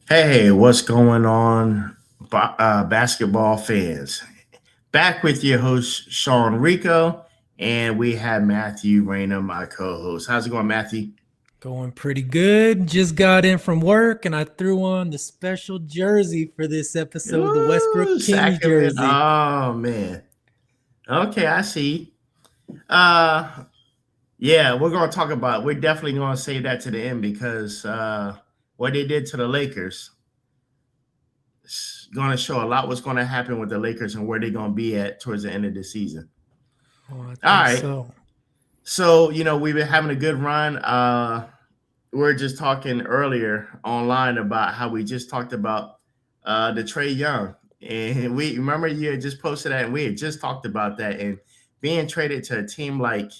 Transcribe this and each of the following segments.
Hey, what's going on, basketball fans? Back with your host, Sean Rico, and we have Matthew Rayner, my co host. How's it going, Matthew? Going pretty good. Just got in from work and I threw on the special jersey for this episode, the Ooh, Westbrook Kings Sacrament. jersey. Oh, man. Okay, I see. Uh, yeah, we're definitely going to save that to the end because what they did to the Lakers is going to show a lot what's going to happen with the Lakers and where they're going to be at towards the end of the season. Oh, I All think right. so. So, we've been having a good run. We are just talking earlier online about how we just talked about the Trey Young. And we remember you had just posted that, and we had just talked about that. And being traded to a team like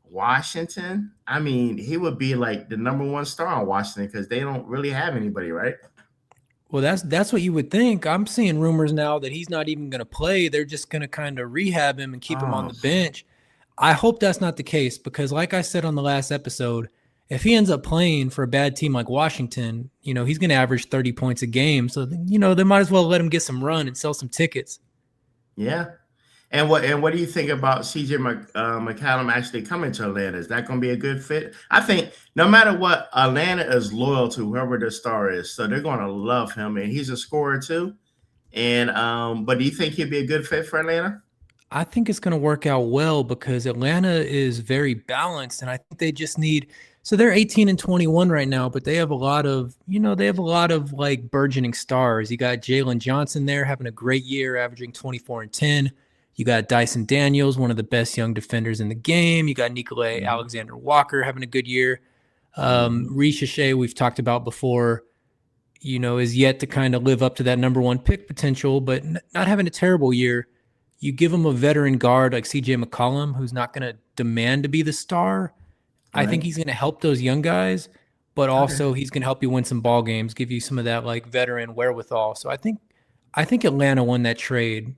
Washington, I mean, he would be like the number one star on Washington because they don't really have anybody, right? Well, that's what you would think. I'm seeing rumors now that he's not even going to play. They're just going to kind of rehab him and keep him on Oh, the bench. I hope that's not the case because, like I said on the last episode, if he ends up playing for a bad team like Washington, he's going to average 30 points a game. So, they might as well let him get some run and sell some tickets. yeah. And what do you think about CJ McCallum actually coming to Atlanta? Is that going to be a good fit? I think no matter what, Atlanta is loyal to whoever the star is, so they're going to love him, and he's a scorer too. And but do you think he'd be a good fit for Atlanta? I think it's going to work out well because Atlanta is very balanced, and I think they just need. So they're 18 and 21 right now, but they have a lot of, like burgeoning stars. You got Jaylen Johnson there having a great year, averaging 24 and 10. You got Dyson Daniels, one of the best young defenders in the game. You got Nikolai Mm-hmm. Alexander Walker having a good year. Mm-hmm. Ricochet, we've talked about before, is yet to kind of live up to that number one pick potential, but not having a terrible year. You give him a veteran guard like CJ McCollum, who's not going to demand to be the star. I think Right. he's going to help those young guys, but Okay. also he's going to help you win some ball games, give you some of that like veteran wherewithal. So I think Atlanta won that trade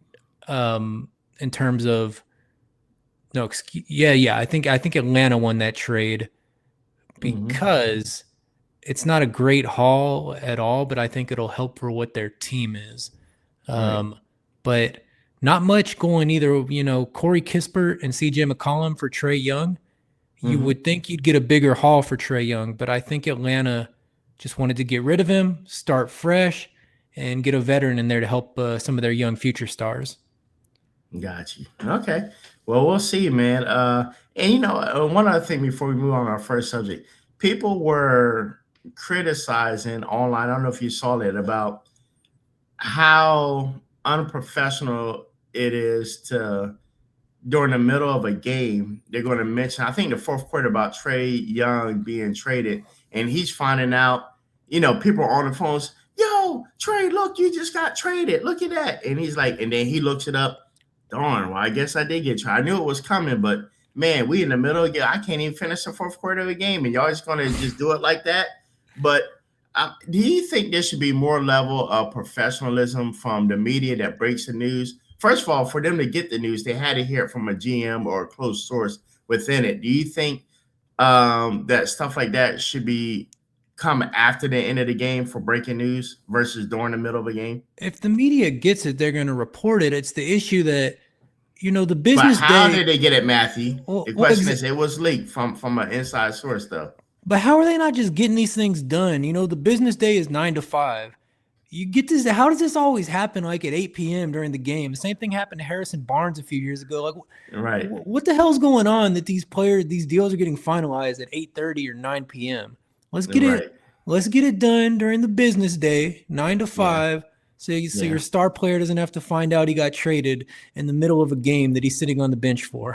in terms of no, yeah. I think Atlanta won that trade Mm-hmm. because it's not a great haul at all, but I think it'll help for what their team is. Right. But not much going either. Corey Kispert and CJ McCollum for Trey Young. You Mm-hmm. would think you'd get a bigger haul for Trey Young, but I think Atlanta just wanted to get rid of him, start fresh, and get a veteran in there to help some of their young future stars. Got you. Okay. Well, we'll see, man. And one other thing before we move on to our first subject, people were criticizing online. I don't know if you saw that about how unprofessional it is to during the middle of a game. They're going to mention, I think, the fourth quarter about Trey Young being traded, and he's finding out. People are on the phones. Yo, Trey, look, you just got traded. Look at that. And he's like, and then he looks it up. Darn, well, I guess I did get traded. I knew it was coming, but man, we in the middle of the game. I can't even finish the fourth quarter of a game, and y'all just going to just do it like that. But do you think there should be more level of professionalism from the media that breaks the news? First of all, for them to get the news, they had to hear it from a GM or a close source within it. Do you think that stuff like that should be come after the end of the game for breaking news versus during the middle of a game? If the media gets it, they're going to report it. It's the issue that the But business how day. did they get it, Matthew? Well, The well question is, it was leaked from an inside source, though. but how are they not just getting these things done? The business day is 9 to 5. You get this. How does this always happen like at 8 p.m. during the game? The same thing happened to Harrison Barnes a few years ago. Like, Right, what the hell's going on that these deals are getting finalized at 8:30 or 9 p.m.? Let's get it. right, Let's get it done during the business day, nine to yeah, five. So yeah, your star player doesn't have to find out he got traded in the middle of a game that he's sitting on the bench for.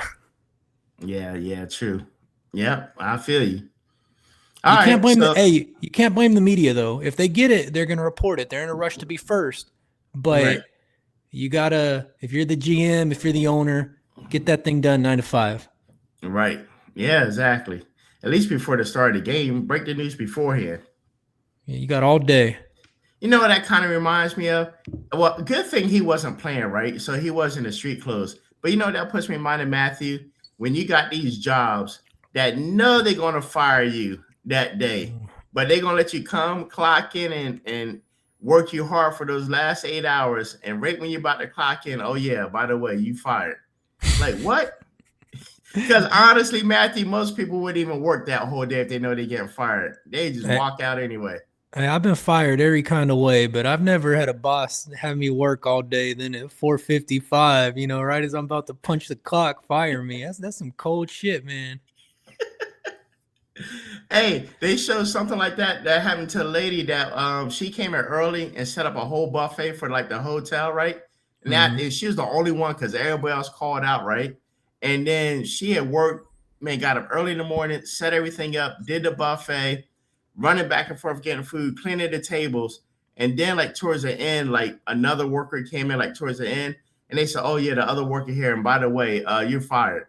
yeah. True. Yeah, I feel you. All You can't right, blame the so you can't blame the media though. If they get it, they're gonna report it. They're in a rush to be first. right, But you gotta, if you're the GM, if you're the owner, get that thing done 9 to 5. right, yeah, exactly. At least before the start of the game, break the news beforehand. You got all day. You know what that kind of reminds me of? Well, good thing he wasn't playing, right? So he wasn't in street clothes. But that puts me in mind of Matthew, when you got these jobs that know they're going to fire you that day. but they're gonna let you come clock in and work you hard for those last 8 hours, and right when you're about to clock in, oh yeah, by the way, you fired. Like what? Because honestly, Matthew, most people wouldn't even work that whole day if they know they're getting fired. They just Hey, walk out anyway. hey, I've been fired every kind of way, but I've never had a boss have me work all day. Then at 4:55, right as I'm about to punch the clock, fire me. That's some cold shit, man. Hey, they showed something like that happened to a lady that she came in early and set up a whole buffet for like the hotel, right? Hmm. And she was the only one because everybody else called out, right? And then she had worked, man, got up early in the morning, set everything up, did the buffet, running back and forth, getting food, cleaning the tables. And then like towards the end, like another worker came in like towards the end, and they said, "Oh yeah, the other worker here, and by the way, you're fired."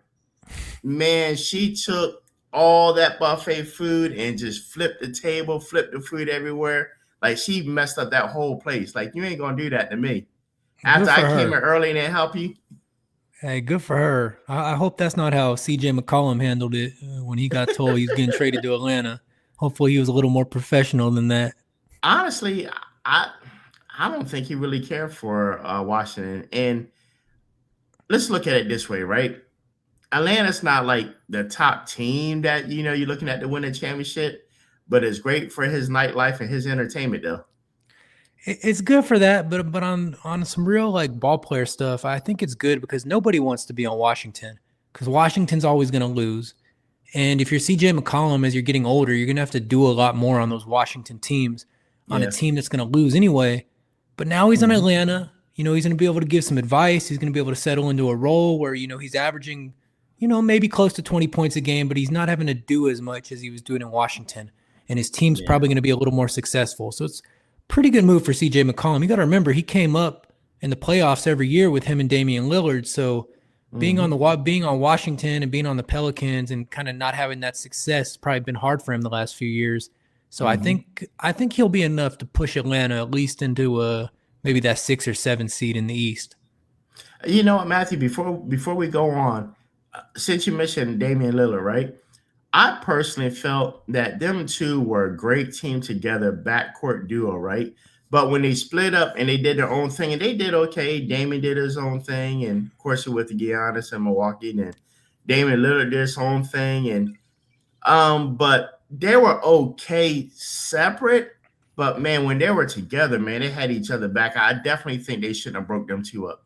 Man, she took all that buffet food and just flipped the table, flipped the food everywhere. Like she messed up that whole place. Like you ain't gonna do that to me. Good After I for came in her. early and didn't help you, Hey, good for her. I hope that's not how CJ McCollum handled it when he got told he was getting traded to Atlanta. Hopefully, he was a little more professional than that. honestly, I I don't think he really cared for Washington. And let's look at it this way, right? Atlanta's not like the top team that you're looking at to win a championship, but it's great for his nightlife and his entertainment, though. It's good for that, but on some real like ball player stuff, I think it's good because nobody wants to be on Washington because Washington's always going to lose. And if you're CJ McCollum as you're getting older, you're going to have to do a lot more on those Washington teams, on a Yeah. team that's going to lose anyway. But now he's in Mhm. Atlanta. He's going to be able to give some advice. He's going to be able to settle into a role where, he's averaging, maybe close to 20 points a game, but he's not having to do as much as he was doing in Washington. And his team's Yeah. probably going to be a little more successful. So it's a pretty good move for CJ McCollum. You got to remember, he came up in the playoffs every year with him and Damian Lillard. So being on Mhm. being on Washington and being on the Pelicans and kind of not having that success has probably been hard for him the last few years. So I Mhm. think I think he'll be enough to push Atlanta at least into maybe that 6 or 7 seed in the East. You know what, Matthew? Before we go on, since you mentioned Damian Lillard, right? I personally felt that them two were a great team together, backcourt duo, right? But when they split up and they did their own thing, and they did okay. Damian did his own thing, and of course with Giannis and Milwaukee, and Damian Lillard did his own thing, and but they were okay separate. But man, when they were together, man, they had each other back. I definitely think they shouldn't have broke them two up.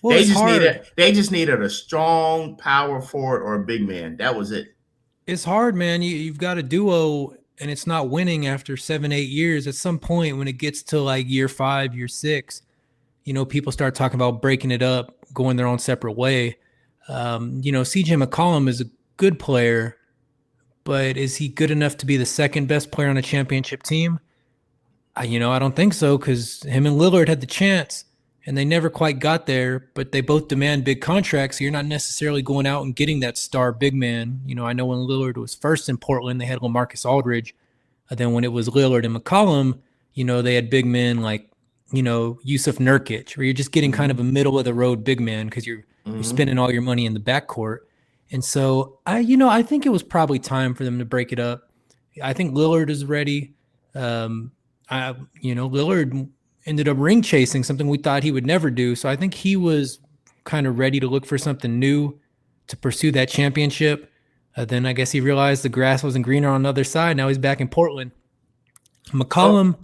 Well, it's hard. They just needed a strong power forward or a big man. That was it. It's hard, man. You've got a duo and it's not winning after 7, 8 years. At some point when it gets to like year 5, year 6, people start talking about breaking it up, going their own separate way. CJ McCollum is a good player, but is he good enough to be the second best player on a championship team? I don't think so because him and Lillard had the chance and they never quite got there, but they both demand big contracts. So you're not necessarily going out and getting that star big man. I know when Lillard was first in Portland, they had LaMarcus Aldridge. And then when it was Lillard and McCollum, they had big men like, Yusuf Nurkic, where you're just getting kind of Hmm. a middle of the road big man because you're Hmm. spending all your money in the backcourt. And so I think it was probably time for them to break it up. I think Lillard is ready. Um, Lillard ended up ring chasing, something we thought he would never do. So I think he was kind of ready to look for something new to pursue that championship. Then I guess he realized the grass wasn't greener on the other side. Now he's back in Portland. Oh, McCollum,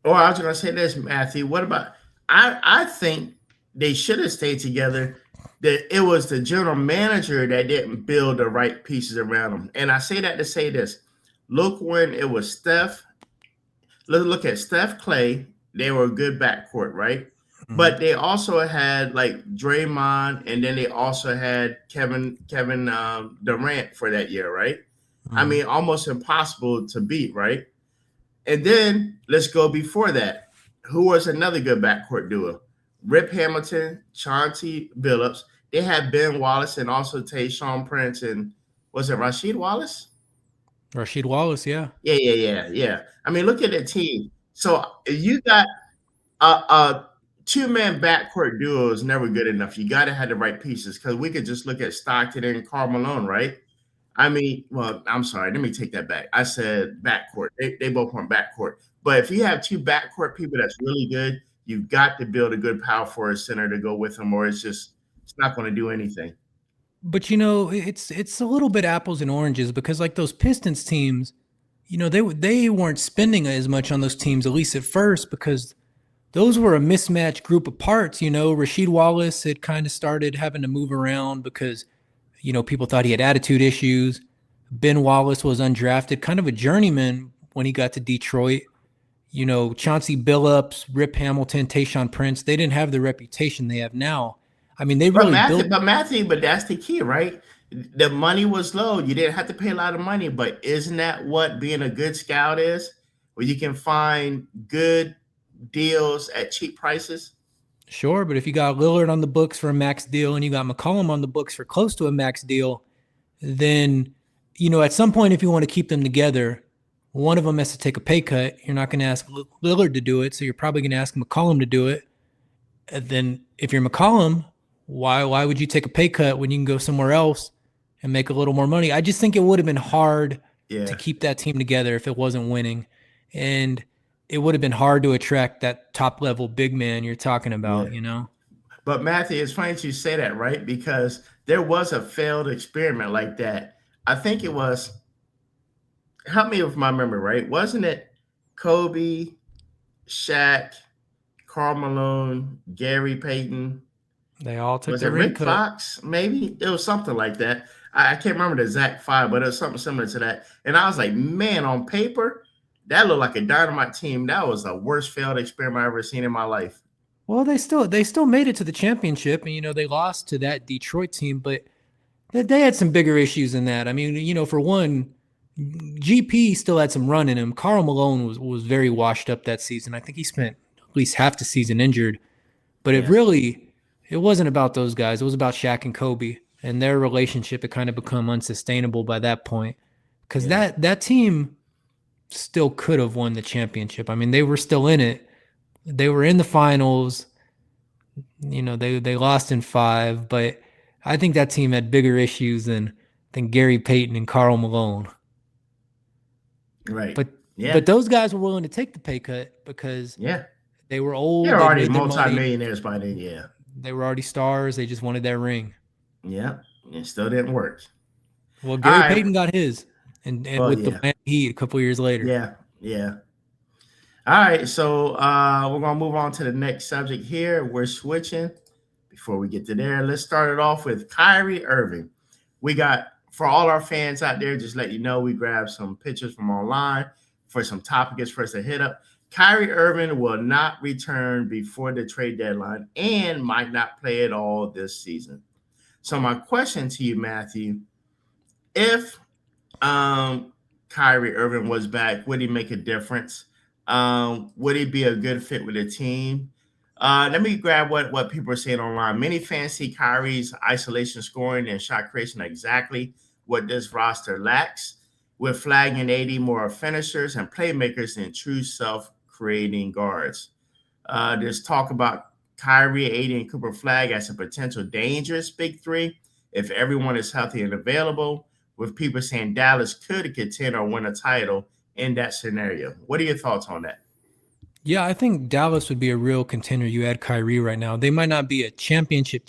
I was gonna say this, Matthew. What about I think they should have stayed together. That it was the general manager that didn't build the right pieces around them. And I say that to say this. Look when it was Steph. Look at Steph Clay. They were a good backcourt, right? mhm, But they also had like Draymond, and then they also had Kevin Durant for that year, right? I mhm. mean, almost impossible to beat, right? And then let's go before that. Who was another good backcourt duo? Rip Hamilton, Chauncey Billups. They had Ben Wallace and also Tayshaun Prince and was it Rasheed Wallace? Rasheed Wallace, yeah. Yeah. I mean, look at the team. So you got a two-man backcourt duo is never good enough. You got to have the right pieces because we could just look at Stockton and Karl Malone, right? I mean, well, I'm sorry. Let me take that back. I said backcourt. They both want backcourt. But if you have two backcourt people that's really good, you've got to build a good power forward center to go with them, or it's not going to do anything. But it's a little bit apples and oranges because like those Pistons teams, they weren't spending as much on those teams, at least at first, because those were a mismatched group of parts. Rasheed Wallace had kind of started having to move around because people thought he had attitude issues. Ben Wallace was undrafted, kind of a journeyman when he got to Detroit. Chauncey Billups, Rip Hamilton, Tayshaun Prince, they didn't have the reputation they have now. I mean, they really built. But that's the key, right? The money was low. You didn't have to pay a lot of money, but isn't that what being a good scout is? Where you can find good deals at cheap prices? Sure, but if you got Lillard on the books for a max deal and you got McCollum on the books for close to a max deal, then, at some point, if you want to keep them together, one of them has to take a pay cut. You're not going to ask Lillard to do it, so you're probably going to ask McCollum to do it. And then if you're McCollum, why would you take a pay cut when you can go somewhere else and make a little more money? I just think it would have been hard to keep that team together if it wasn't winning. And it would have been hard to attract that top level big man you're talking about, But Matthew, it's funny you say that, right? Because there was a failed experiment like that. I think it was, help me with my memory, right? Wasn't it Kobe, Shaq, Karl Malone, Gary Payton? They all took Was the it ring Rick cut. Fox? Maybe it was something like that. I can't remember the exact five, but it was something similar to that. And I was like, man, on paper, that looked like a dynamite team. That was the worst failed experiment I've ever seen in my life. Well, they still made it to the championship, and they lost to that Detroit team, but they had some bigger issues than that. I mean, for one, GP still had some run in him. Karl Malone was very washed up that season. I think he spent at least half the season injured. But it wasn't about those guys. It was about Shaq and Kobe and their relationship. It kind of become unsustainable by that point because that team still could have won the championship. I mean, they were still in it. They were in the finals. They lost in 5, but I think that team had bigger issues than Gary Payton and Karl Malone. Right. But those guys were willing to take the pay cut because they were old. They're already multimillionaires by then. Yeah. They were already stars. They just wanted their ring. Yeah. It still didn't work. Well, Gary Payton got his and with the Miami Heat a couple years later. Yeah. All right. So we're going to move on to the next subject here. We're switching. Before we get to there, let's start it off with Kyrie Irving. We got, for all our fans out there, just let you know, we grabbed some pictures from online for some topics for us to hit up. Kyrie Irving will not return before the trade deadline and might not play at all this season. So my question to you, Matthew, if Kyrie Irving was back, would he make a difference? Would he be a good fit with the team? Let me grab what people are saying online. Many fans see Kyrie's isolation scoring and shot creation exactly what this roster lacks, with Flagg and AD more finishers and playmakers than true self-creating guards. There's talk about Kyrie, AD, and Cooper Flagg as a potential dangerous big three if everyone is healthy and available, with people saying Dallas could contend or win a title in that scenario. What are your thoughts on that? Yeah, I think Dallas would be a real contender. You add Kyrie right now. They might not be a championship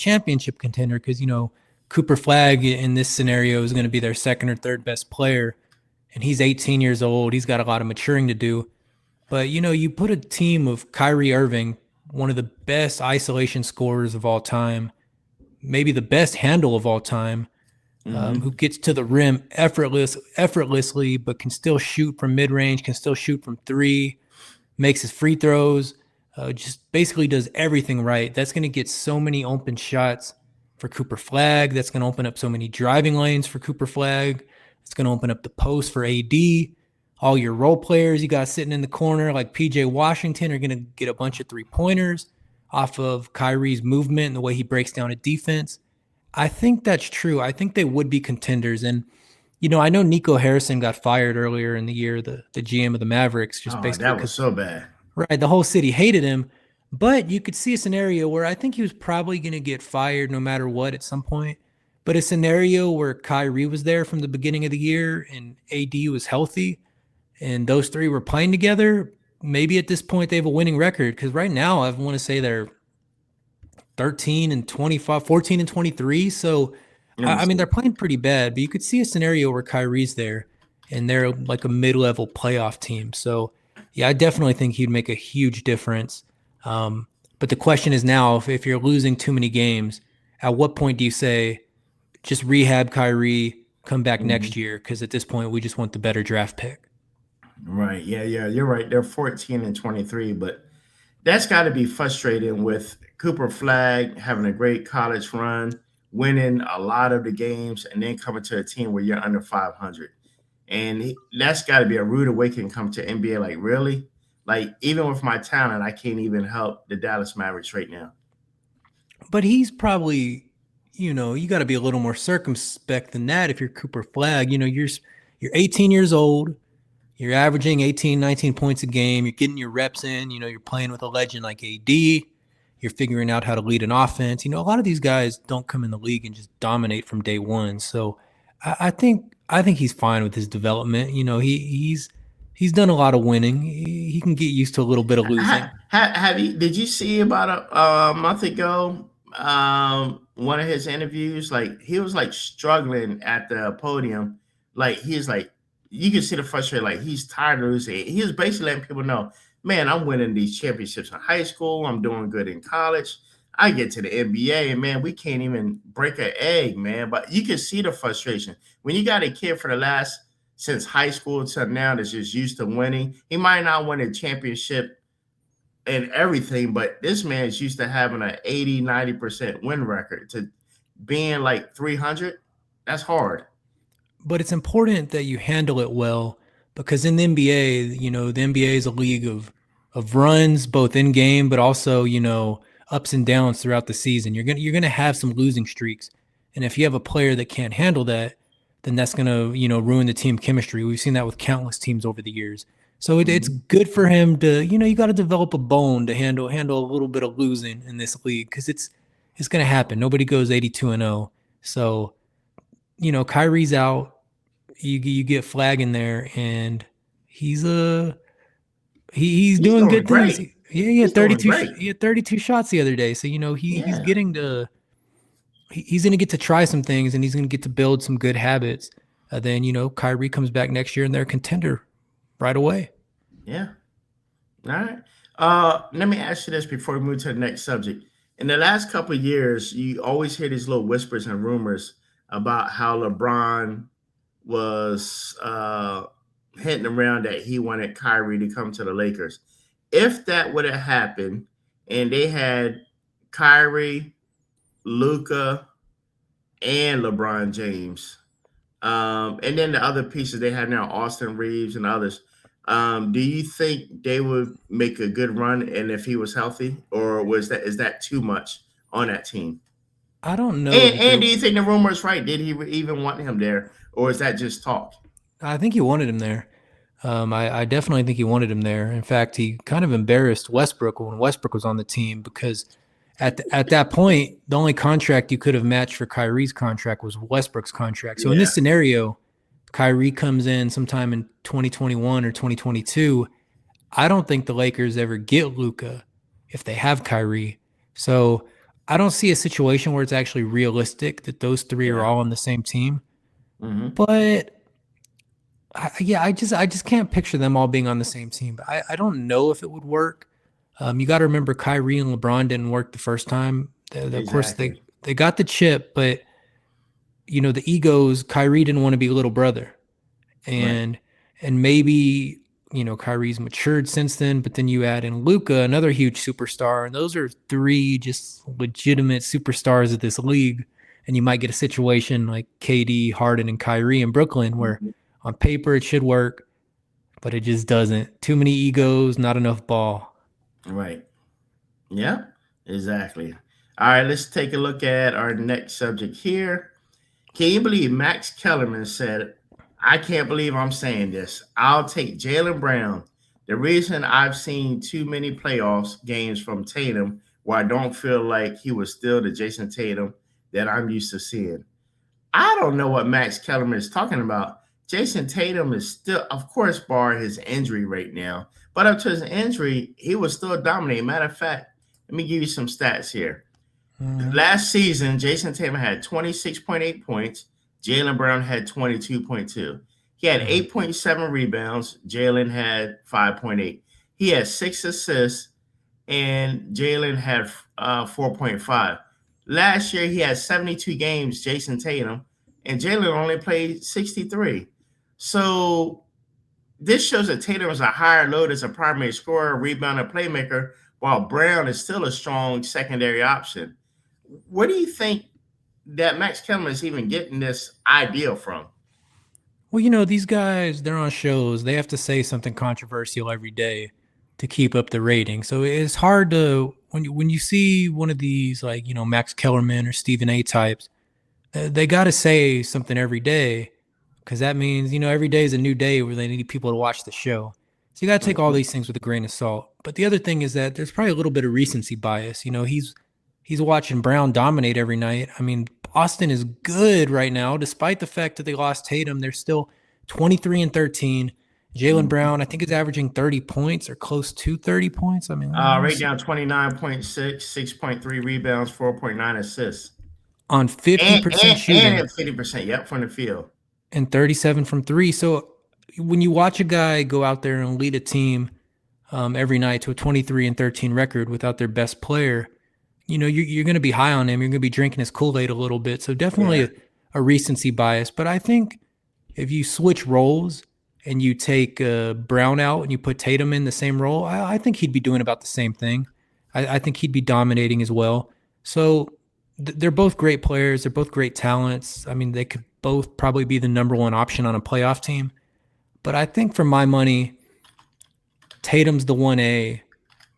contender because, Cooper Flagg in this scenario is going to be their second or third best player. And he's 18 years old. He's got a lot of maturing to do. But, you put a team of Kyrie Irving, one of the best isolation scorers of all time, maybe the best handle of all time, who gets to the rim effortlessly, but can still shoot from mid-range, can still shoot from 3, makes his free throws, just basically does everything right. That's going to get so many open shots for Cooper Flagg. That's going to open up so many driving lanes for Cooper Flagg. It's going to open up the post for AD. All your role players you got sitting in the corner like PJ Washington are going to get a bunch of 3-pointers off of Kyrie's movement and the way he breaks down a defense. I think that's true. I think they would be contenders. And, I know Nico Harrison got fired earlier in the year, the GM of the Mavericks. Basically that was so bad. Right. The whole city hated him. But you could see a scenario where I think he was probably going to get fired no matter what at some point. But a scenario where Kyrie was there from the beginning of the year and AD was healthy and those three were playing together, maybe at this point they have a winning record. Because right now, I want to say they're 13 and 25, 14 and 23. So, I mean, they're playing pretty bad, but you could see a scenario where Kyrie's there and they're like a mid-level playoff team. So, yeah, I definitely think he'd make a huge difference. But the question is now, if you're losing too many games, at what point do you say, just rehab Kyrie, come back next year? Because at this point, we just want the better draft pick. Right. Yeah, you're right. They're 14 and 23, but that's got to be frustrating with Cooper Flagg having a great college run, winning a lot of the games, and then coming to a team where you're under 500. And that's got to be a rude awakening come to NBA. Like, really? Like, even with my talent, I can't even help the Dallas Mavericks right now. But he's probably, you got to be a little more circumspect than that if you're Cooper Flagg. You're 18 years old. You're averaging 18, 19 points a game. You're getting your reps in. You're playing with a legend like AD. You're figuring out how to lead an offense. A lot of these guys don't come in the league and just dominate from day one. So I think he's fine with his development. He's done a lot of winning. He can get used to a little bit of losing. Did you see about a month ago one of his interviews? Like, he was like struggling at the podium. Like, he's like, you can see the frustration. Like, he's tired of losing. He was basically letting people know, man, I'm winning these championships in high school. I'm doing good in college. I get to the NBA, and man, we can't even break an egg, man. But you can see the frustration when you got a kid since high school to now that's just used to winning. He might not win a championship and everything, but this man is used to having an 80, 90% win record. To being like 300, that's hard. But it's important that you handle it well, because in the NBA, the NBA is a league of runs, both in game, but also, ups and downs throughout the season. You're gonna have some losing streaks, and if you have a player that can't handle that, then that's gonna ruin the team chemistry. We've seen that with countless teams over the years. So it's good for him to you got to develop a bone to handle a little bit of losing in this league, because it's gonna happen. Nobody goes 82-0. So Kyrie's out. You get Flagg in there, and he's doing good great. things. He had 32. He had 32 shots the other day. So he's getting to. He's going to get to try some things, and he's going to get to build some good habits. Then Kyrie comes back next year, and they're a contender right away. Yeah. All right. Let me ask you this before we move to the next subject. In the last couple of years, you always hear these little whispers and rumors about how LeBron was hinting around that he wanted Kyrie to come to the Lakers. If that would have happened and they had Kyrie, Luka, and LeBron James, and then the other pieces they have now, Austin Reeves and others, do you think they would make a good run? And if he was healthy, or is that too much on that team? I don't know. And do you think the rumor is right? Did he even want him there, or is that just talk? I think he wanted him there. I definitely think he wanted him there. In fact, he kind of embarrassed Westbrook when Westbrook was on the team, because at that point, the only contract you could have matched for Kyrie's contract was Westbrook's contract. So in this scenario, Kyrie comes in sometime in 2021 or 2022. I don't think the Lakers ever get Luka if they have Kyrie. So I don't see a situation where it's actually realistic that those three are all on the same team. But I just can't picture them all being on the same team. But I don't know if it would work. You got to remember, Kyrie and LeBron didn't work the first time. Of course, they got the chip, but the egos. Kyrie didn't want to be little brother, and maybe Kyrie's matured since then. But then you add in Luka, another huge superstar, and those are three just legitimate superstars of this league. And you might get a situation like KD, Harden, and Kyrie in Brooklyn, where on paper it should work, but it just doesn't. Too many egos, not enough ball. Right. Yeah, exactly. All right, let's take a look at our next subject here. Can you believe Max Kellerman said, I can't believe I'm saying this. I'll take Jaylen Brown. The reason I've seen too many playoffs games from Tatum where I don't feel like he was still the Jason Tatum that I'm used to seeing. I don't know what Max Kellerman is talking about. Jason Tatum is still, of course, bar his injury right now, but up to his injury, he was still dominating. Matter of fact, let me give you some stats here. Mhm. Last season, Jason Tatum had 26.8 points. Jaylen Brown had 22.2. He had Mhm. 8.7 rebounds. Jaylen had 5.8. He had 6 assists, and Jaylen had 4.5. Last year, he had 72 games, Jason Tatum, and Jaylen only played 63. So this shows that Tatum is a higher load as a primary scorer, rebounder, playmaker, while Brown is still a strong secondary option. Where do you think that Max Kellerman is even getting this idea from? Well, these guys, they're on shows. They have to say something controversial every day to keep up the rating. So it's hard to when you see one of these like, Max Kellerman or Stephen A types, they got to say something every day because that means, every day is a new day where they need people to watch the show. So you got to take all Mhm. these things with a grain of salt. But the other thing is that there's probably a little bit of recency bias. He's watching Brown dominate every night. I mean, Boston is good right now, despite the fact that they lost Tatum. They're still 23-13. Jaylen Mhm. Brown, I think, is averaging 30 points or close to 30 points. I mean, let me Right see. now, 29.6, 6.3 rebounds, 4.9 assists, On and 50% and and shooting at 50%. Yep, from the field. and 37 from three. So when you watch a guy go out there and lead a team every night to a 23-13 record without their best player, you're going to be high on him. You're going to be drinking his Kool-Aid a little bit. So definitely Yeah. a recency bias. But I think if you switch roles and you take Brown out and you put Tatum in the same role, I think he'd be doing about the same thing. I think he'd be dominating as well. So they're both great players. They're both great talents. I mean, they could both probably be the number one option on a playoff team. But I think for my money, Tatum's the 1A,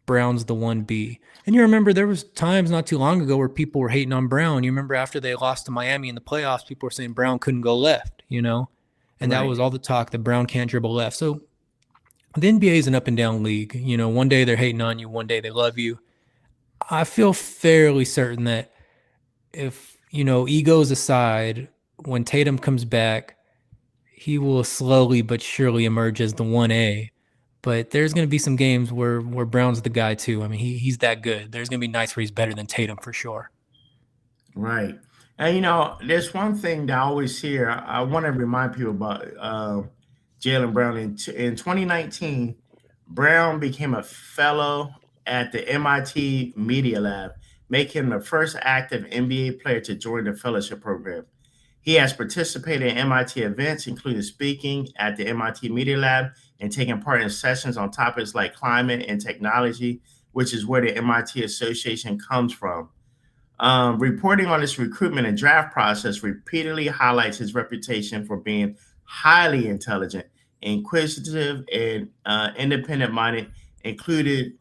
Brown's the 1B. And you remember there was times not too long ago where people were hating on Brown. You remember after they lost to Miami in the playoffs, people were saying Brown couldn't go left. And that Right. was all the talk that Brown can't dribble left. So the NBA is an up and down league. One day they're hating on you, one day they love you. I feel fairly certain that if, egos aside, when Tatum comes back, he will slowly but surely emerge as the 1A. But there's going to be some games where Brown's the guy too. I mean, he's that good. There's going to be nights where he's better than Tatum for sure. Right. And there's one thing that I always hear. I want to remind people about Jaylen Brown. In 2019, Brown became a fellow at the MIT Media Lab, making him the first active NBA player to join the fellowship program. He has participated in MIT events, including speaking at the MIT Media Lab and taking part in sessions on topics like climate and technology, which is where the MIT Association comes from. Reporting on this recruitment and draft process repeatedly highlights his reputation for being highly intelligent, inquisitive, and independent minded, including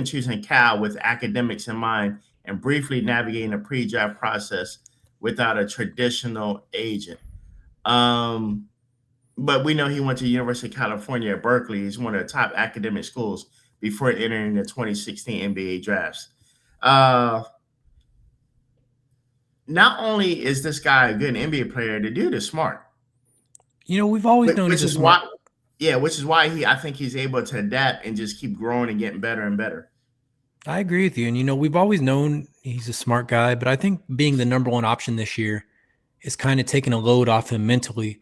choosing Cal with academics in mind and briefly navigating the pre draft process without a traditional agent. Um, but we know he went to the University of California at Berkeley. He's one of the top academic schools before entering the 2016 NBA drafts. Uh, Not only is this guy a good NBA player, the dude is smart, We've always known which he's a is smart. why, yeah, which is why I think he's able to adapt and just keep growing and getting better and better. I agree with you. And we've always known he's a smart guy, but I think being the number one option this year is kind of taking a load off him mentally,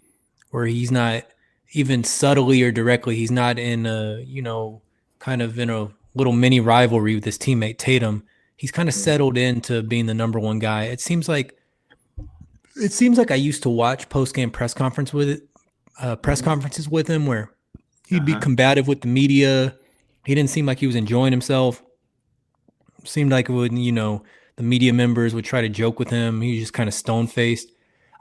where he's not even subtly or directly, he's not in kind of in a little mini rivalry with his teammate Tatum. He's kind of settled into being the number one guy. It seems like I used to watch post game press Mhm. conferences with him where he'd be Uh-huh. combative with the media. He didn't seem like he was enjoying himself. Seemed like when the media members would try to joke with him, he was just kind of stone faced.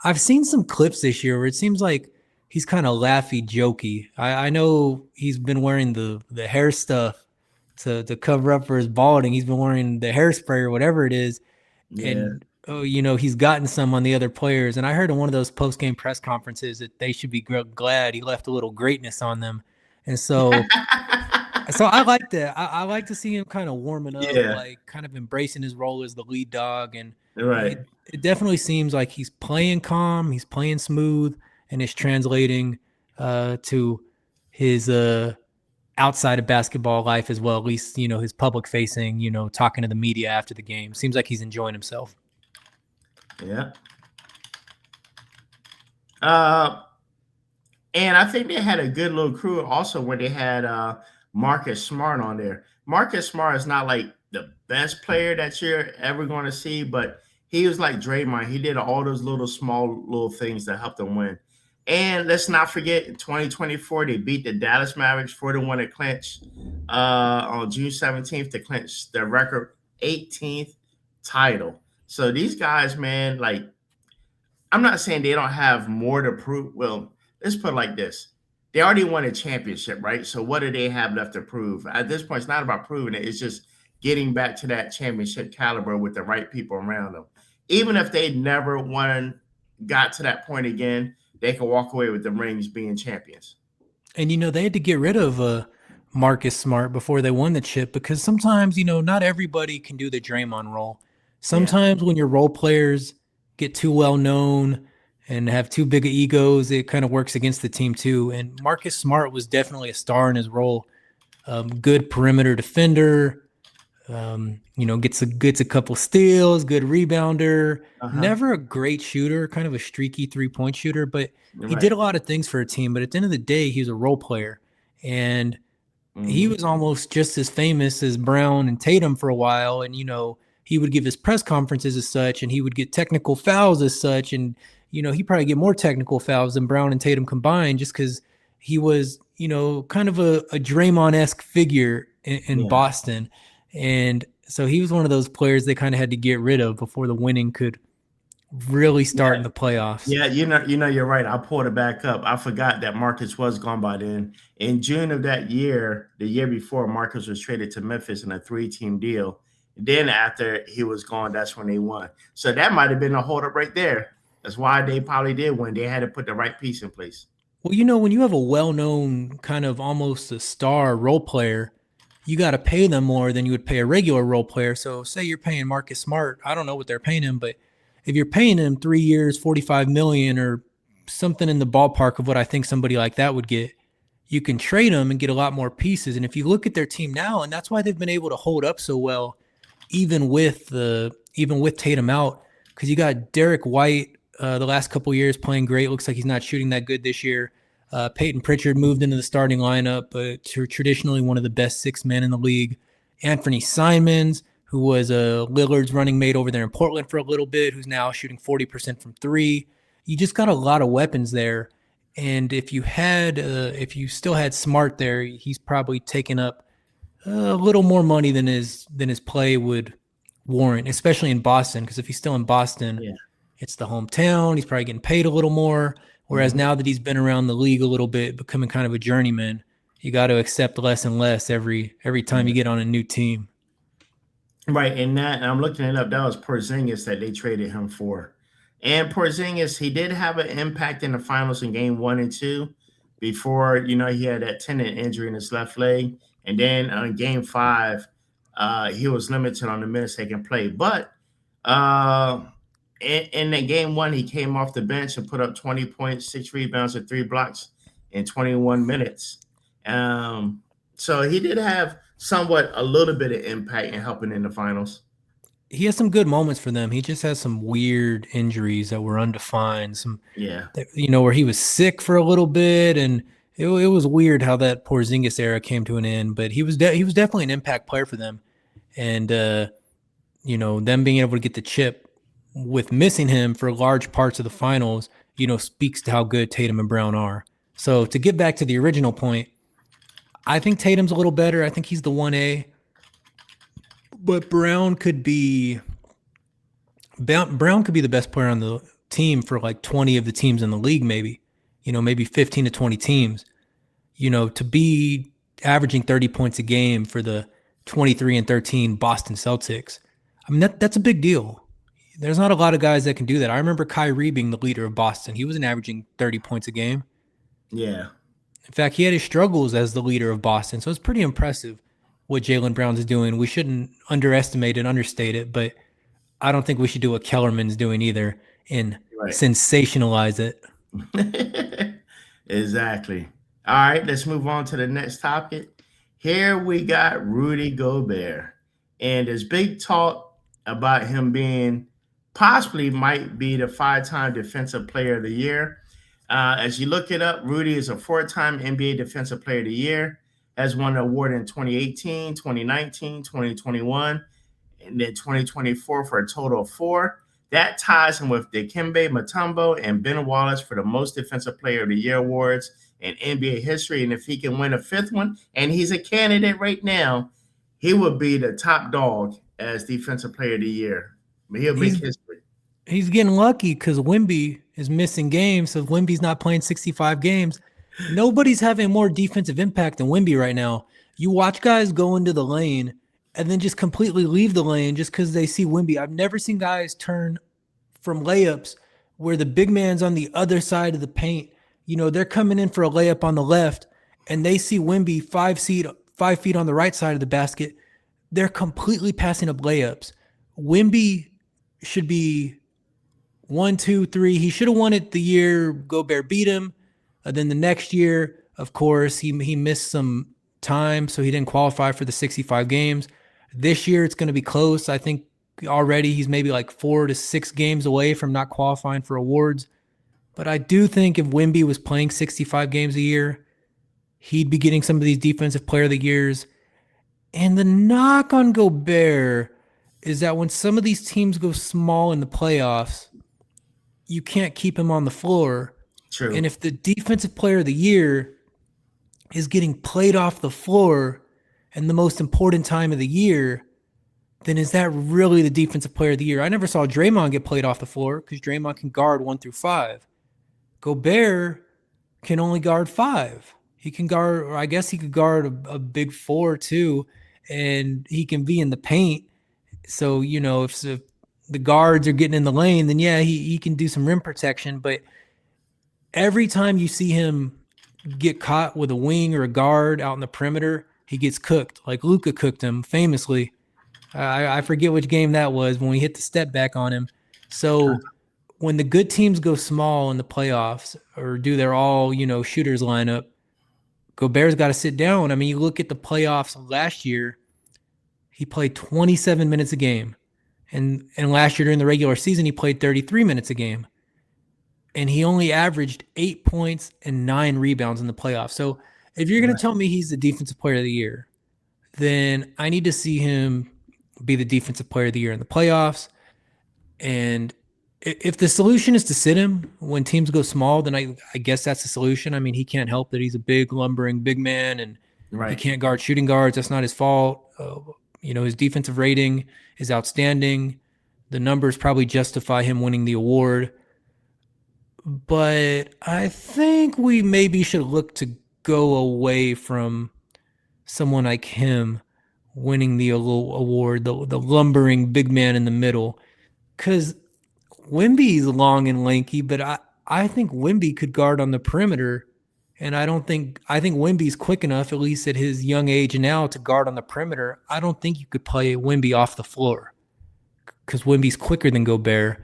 I've seen some clips this year where it seems like he's kind of laughy, jokey. I know he's been wearing the hair stuff to cover up for his balding. He's been wearing the hairspray or whatever it is, Yeah. and he's gotten some on the other players. And I heard in one of those post game press conferences that they should be glad he left a little greatness on them. And so I like that. I like to see him kind of warming up, Yeah. like kind of embracing his role as the lead dog. And Right. It definitely seems like he's playing calm, he's playing smooth, and it's translating to his outside of basketball life as well. At least his public facing, talking to the media after the game. Seems like he's enjoying himself. Yeah. Uh, and I think they had a good little crew also where they had Marcus Smart on there. Marcus Smart is not like the best player that you're ever going to see, but he was like Draymond. He did all those little small little things that helped them win. And let's not forget, in 2024, they beat the Dallas Mavericks 4-1 to clinch on June 17th to clinch their record 18th title. So these guys, man, like, I'm not saying they don't have more to prove. Well, let's put it like this. They already won a championship, right? So what do they have left to prove? At this point, it's not about proving it. It's just getting back to that championship caliber with the right people around them. Even if they never got to that point again, they can walk away with the rings being champions. And they had to get rid of Marcus Smart before they won the chip, because sometimes not everybody can do the Draymond role. Sometimes when your role players get too well known and have too big of egos, it kind of works against the team too. And Marcus Smart was definitely a star in his role. Good perimeter defender. Gets a couple steals, good rebounder, never a great shooter, kind of a streaky 3-point shooter, but he did a lot of things for a team. But at the end of the day, he was a role player, and he was almost just as famous as Brown and Tatum for a while. And he would give his press conferences as such, and he would get technical fouls as such, and he probably get more technical fouls than Brown and Tatum combined, just because he was kind of a Draymond-esque figure in Boston. And so he was one of those players they kind of had to get rid of before the winning could really start in the playoffs. Yeah, you're right. I pulled it back up. I forgot that Marcus was gone by then. In June of that year, the year before, Marcus was traded to Memphis in a 3-team deal. Then after he was gone, that's when they won. So that might have been a holdup right there. That's why they probably did win. They had to put the right piece in place. Well, when you have a well-known kind of almost a star role player, you got to pay them more than you would pay a regular role player. So say you're paying Marcus Smart, I don't know what they're paying him, but if you're paying him 3 years, $45 million or something in the ballpark of what I think somebody like that would get, you can trade him and get a lot more pieces. And if you look at their team now, and that's why they've been able to hold up so well, even with Tatum out, because you got Derek White the last couple of years playing great. Looks like he's not shooting that good this year. Peyton Pritchard moved into the starting lineup, traditionally one of the best 6 men in the league. Anthony Simons, who was Lillard's running mate over there in Portland for a little bit, who's now shooting 40% from 3. You just got a lot of weapons there. And if you still had Smart there, he's probably taken up a little more money than his play would warrant, especially in Boston. Because if he's still in Boston, it's the hometown. He's probably getting paid a little more. Whereas now that he's been around the league a little bit, becoming kind of a journeyman, you got to accept less and less every time you get on a new team. Right, and I'm looking it up. That was Porzingis that they traded him for. And Porzingis, he did have an impact in the finals in game 1 and 2 before, he had that tendon injury in his left leg. And then on game 5, he was limited on the minutes they can play. But in the game 1, he came off the bench and put up 20 points, 6 rebounds, and 3 blocks in 21 minutes. So he did have somewhat a little bit of impact in helping in the finals. He has some good moments for them. He just has some weird injuries that were undefined. Where he was sick for a little bit, and it was weird how that Porzingis era came to an end. But he was definitely an impact player for them, and them being able to get the chip with missing him for large parts of the finals, speaks to how good Tatum and Brown are. So to get back to the original point, I think Tatum's a little better. I think he's the 1A. But Brown could be the best player on the team for like 20 of the teams in the league, maybe. Maybe 15 to 20 teams. To be averaging 30 points a game for the 23-13 Boston Celtics. I mean, that's a big deal. There's not a lot of guys that can do that. I remember Kyrie being the leader of Boston. He wasn't averaging 30 points a game. Yeah. In fact, he had his struggles as the leader of Boston. So it's pretty impressive what Jaylen Brown's doing. We shouldn't underestimate and understate it, but I don't think we should do what Kellerman's doing either and Right. sensationalize it. Exactly. All right, let's move on to the next topic. Here we got Rudy Gobert. And there's big talk about him being possibly might be the 5-time Defensive Player of the Year. As you look it up, Rudy is a 4-time NBA Defensive Player of the Year, has won the award in 2018, 2019, 2021, and then 2024 for a total of 4. That ties him with Dikembe Mutombo and Ben Wallace for the most Defensive Player of the Year awards in NBA history. And if he can win a 5th one, and he's a candidate right now, he would be the top dog as Defensive Player of the Year. He'll make history. He's getting lucky because Wemby is missing games. So if Wemby's not playing 65 games, nobody's having more defensive impact than Wemby right now. You watch guys go into the lane and then just completely leave the lane just because they see Wemby. I've never seen guys turn from layups where the big man's on the other side of the paint. You know, they're coming in for a layup on the left and they see Wemby 5 feet on the right side of the basket. They're completely passing up layups. Wemby should be 1, 2, 3. He should have won it the year Gobert beat him. Then the next year, of course, he missed some time, so he didn't qualify for the 65 games. This year, it's going to be close. I think already he's maybe like 4 to 6 games away from not qualifying for awards. But I do think if Wemby was playing 65 games a year, he'd be getting some of these Defensive Player of the Years. And the knock on Gobert is that when some of these teams go small in the playoffs, you can't keep him on the floor. True. And if the Defensive Player of the Year is getting played off the floor in the most important time of the year, then is that really the Defensive Player of the Year? I never saw Draymond get played off the floor because Draymond can guard 1 through 5. Gobert can only guard 5. He can guard, or I guess he could guard a big 4 too, and he can be in the paint. So, you know, if the guards are getting in the lane, then yeah, he can do some rim protection. But every time you see him get caught with a wing or a guard out in the perimeter, he gets cooked. Like Luka cooked him famously. I forget which game that was when we hit the step back on him. So when the good teams go small in the playoffs or do their all, you know, shooters lineup, Gobert's got to sit down. I mean, you look at the playoffs last year, he played 27 minutes a game. And last year during the regular season, he played 33 minutes a game. And he only averaged 8 points and 9 rebounds in the playoffs. So if you're going to tell me he's the Defensive Player of the Year, then I need to see him be the Defensive Player of the Year in the playoffs. And if the solution is to sit him when teams go small, then I guess that's the solution. I mean, he can't help that he's a big, lumbering big man, and he can't guard shooting guards. That's not his fault. You know, his defensive rating is outstanding. The numbers probably justify him winning the award. But I think we maybe should look to go away from someone like him winning the award, the lumbering big man in the middle. Because Wemby's long and lanky, but I think Wemby could guard on the perimeter. And I think Wemby's quick enough, at least at his young age now, to guard on the perimeter. I don't think you could play Wemby off the floor because Wemby's quicker than Gobert.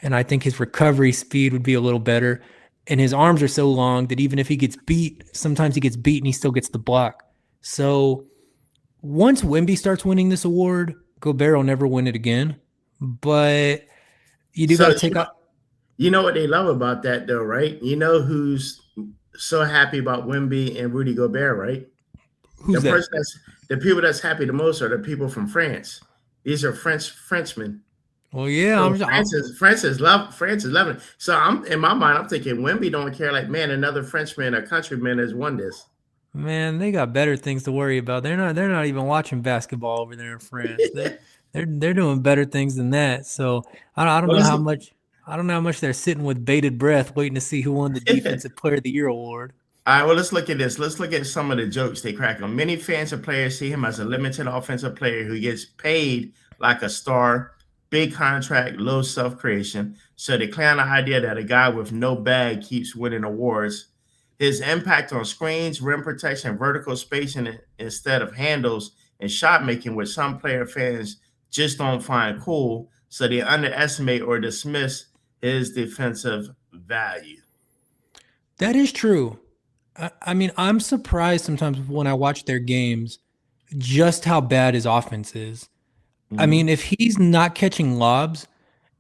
And I think his recovery speed would be a little better. And his arms are so long that even if he gets beat, sometimes he gets beat and he still gets the block. So once Wemby starts winning this award, Gobert will never win it again. But you do got to take out. You know what they love about that, though, right? You know who's so happy about Wemby and Rudy Gobert, right? Who's that? The people that's happy the most are the people from France. These are Frenchmen. Well, yeah, so France is loving it. So I'm in my mind, I'm thinking Wemby don't care. Like, man, another Frenchman, a countryman has won this. Man, they got better things to worry about. They're not even watching basketball over there in France. They're doing better things than that. So I don't know how much they're sitting with bated breath, waiting to see who won the Defensive Player of the Year award. All right, well, let's look at this. Let's look at some of the jokes they crack on. Many fans and players see him as a limited offensive player who gets paid like a star. Big contract, low self-creation. So they clown the idea that a guy with no bag keeps winning awards. His impact on screens, rim protection, vertical spacing instead of handles, and shot making, which some player fans just don't find cool. so they underestimate or dismiss his defensive value. That is true. I mean, I'm surprised sometimes when I watch their games just how bad his offense is. I mean, if he's not catching lobs,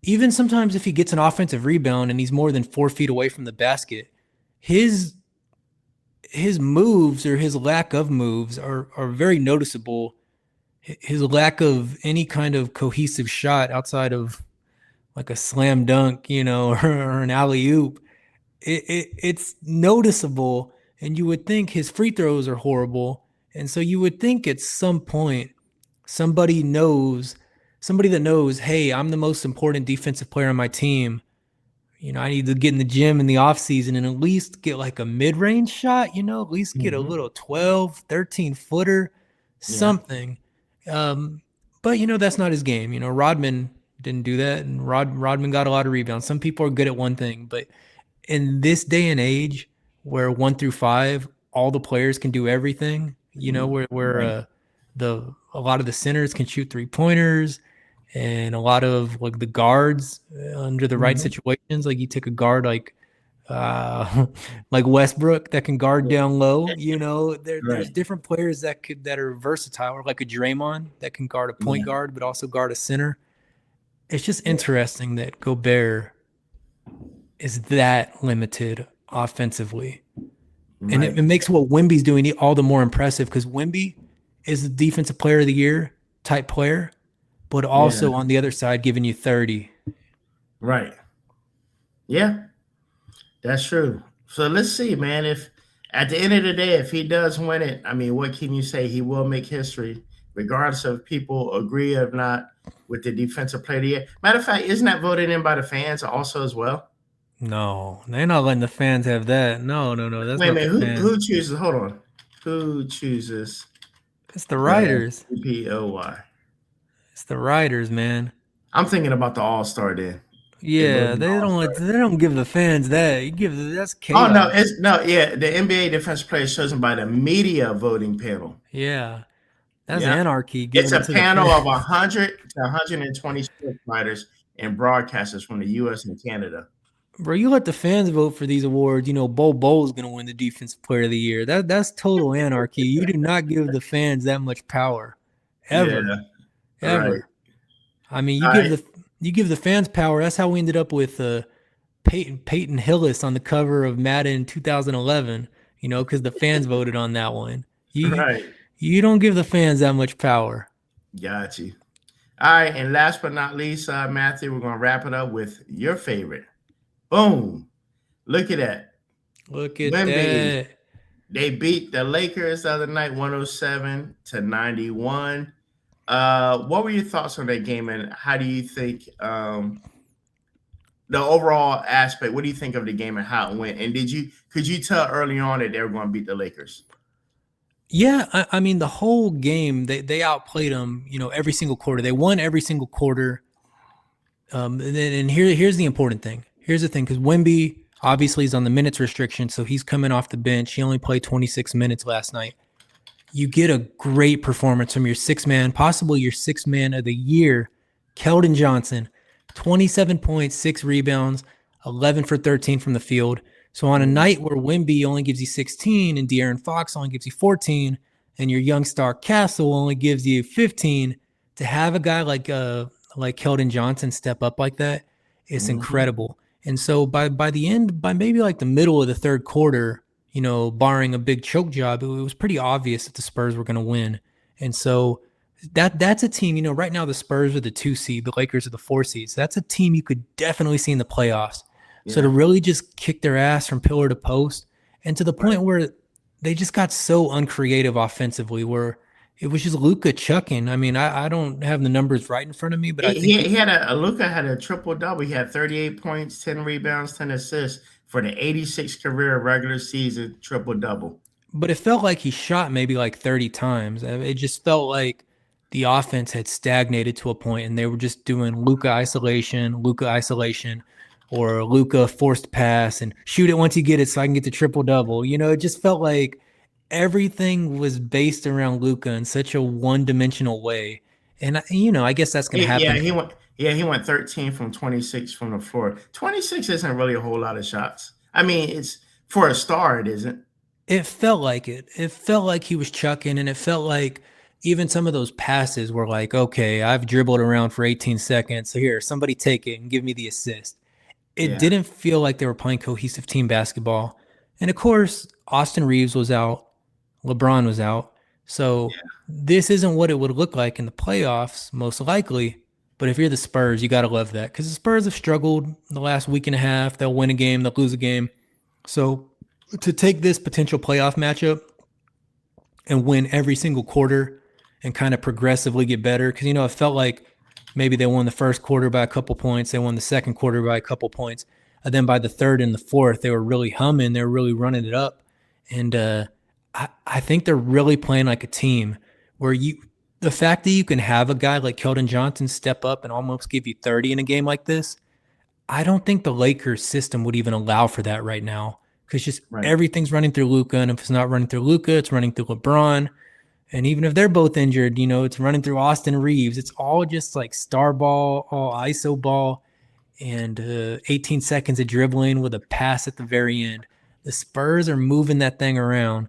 even sometimes if he gets an offensive rebound and he's more than 4 feet away from the basket, his moves or his lack of moves are very noticeable. His lack of any kind of cohesive shot outside of like a slam dunk, you know, or an alley-oop, it's noticeable. And you would think his free throws are horrible. And so you would think at some point somebody that knows, hey, I'm the most important defensive player on my team. You know, I need to get in the gym in the off season and at least get like a mid-range shot, you know, at least get a little 12, 13 footer, something. But, you know, that's not his game. You know, Rodman didn't do that. And Rodman got a lot of rebounds. Some people are good at one thing. But in this day and age where 1 through 5, all the players can do everything, you know, where a lot of the centers can shoot 3-pointers. And a lot of like the guards under the right situations, like you take a guard like Westbrook that can guard down low. You know, there's different players that are versatile, or like a Draymond that can guard a point guard but also guard a center. It's just interesting that Gobert is that limited offensively, and it makes what Wemby's doing all the more impressive because Wemby is the defensive player of the year type player, but also on the other side, giving you 30. Right. Yeah, that's true. So let's see, man. If at the end of the day, if he does win it, I mean, what can you say? He will make history, regardless of people agree or not with the defensive player of the year. Matter of fact, isn't that voted in by the fans also as well? No, they're not letting the fans have that. No. That's Wait a not minute. Who chooses? Hold on. Who chooses? It's the writers. DPOY. It's the writers, man. I'm thinking about the All-Star then. Yeah, they don't give the fans that. That's chaos. Oh no, the NBA defensive player is chosen by the media voting panel. Yeah. That's anarchy. It's a panel of 100 to 120 sports writers and broadcasters from the US and Canada. Bro, you let the fans vote for these awards. You know, Bol is gonna win the defensive player of the year. That's total anarchy. You do not give the fans that much power. Ever. Right. I mean, you give the fans power. That's how we ended up with Peyton Hillis on the cover of Madden 2011, you know, because the fans voted on that one. You don't give the fans that much power. Got you. All right, and last but not least, Matthew, we're going to wrap it up with your favorite. Boom. Look at that. Look at Wemby. That. They beat the Lakers the other night, 107-91. What were your thoughts on that game, and how do you think the overall aspect? What do you think of the game and how it went? And could you tell early on that they were going to beat the Lakers? Yeah, I mean the whole game they outplayed them. You know, every single quarter they won every single quarter. And here's the important thing. Here's the thing, because Wemby obviously is on the minutes restriction, so he's coming off the bench. He only played 26 minutes last night. You get a great performance from your sixth man, possibly your sixth man of the year, Keldon Johnson, 27 points, 6 rebounds, 11 for 13 from the field. So on a night where Wemby only gives you 16 and De'Aaron Fox only gives you 14 and your young star Castle only gives you 15, to have a guy like Keldon Johnson step up like that, it's incredible. And so by the end, by maybe like the middle of the third quarter, you know, barring a big choke job, it was pretty obvious that the Spurs were going to win. And so that's a team, you know, right now the Spurs are the 2 seed, the Lakers are the 4 seeds. So that's a team you could definitely see in the playoffs. Yeah. So to really just kick their ass from pillar to post, and to the point where they just got so uncreative offensively, where it was just Luka chucking. I mean, I don't have the numbers right in front of me, but I think Luka had a triple-double. He had 38 points, 10 rebounds, 10 assists for the 86th career regular season triple-double. But it felt like he shot maybe like 30 times. It just felt like the offense had stagnated to a point, and they were just doing Luka isolation, or Luka forced pass, and shoot it once you get it so I can get the triple-double. You know, it just felt like everything was based around Luka in such a one-dimensional way. And, you know, I guess that's going to happen. Yeah, he went 13 from 26 from the floor. 26 isn't really a whole lot of shots. I mean, it's for a star, it isn't. It felt like it. It felt like he was chucking, and it felt like even some of those passes were like, okay, I've dribbled around for 18 seconds. So here, somebody take it and give me the assist. It Yeah, didn't feel like they were playing cohesive team basketball. And of course, Austin Reeves was out, LeBron was out. So yeah, this isn't what it would look like in the playoffs, most likely. But if you're the Spurs, you got to love that because the Spurs have struggled the last week and a half. They'll win a game, they'll lose a game. So to take this potential playoff matchup and win every single quarter and kind of progressively get better, because, it felt like maybe they won the first quarter by a couple points, they won the second quarter by a couple points. And then by the third and the fourth, they were really humming, they were really running it up. And I think they're really playing like a team where the fact that you can have a guy like Keldon Johnson step up and almost give you 30 in a game like this, I don't think the Lakers system would even allow for that right now because just right. everything's running through Luka. And if it's not running through Luka, it's running through LeBron. And even if they're both injured, it's running through Austin Reeves. It's all just like star ball, all ISO ball, and 18 seconds of dribbling with a pass at the very end. The Spurs are moving that thing around,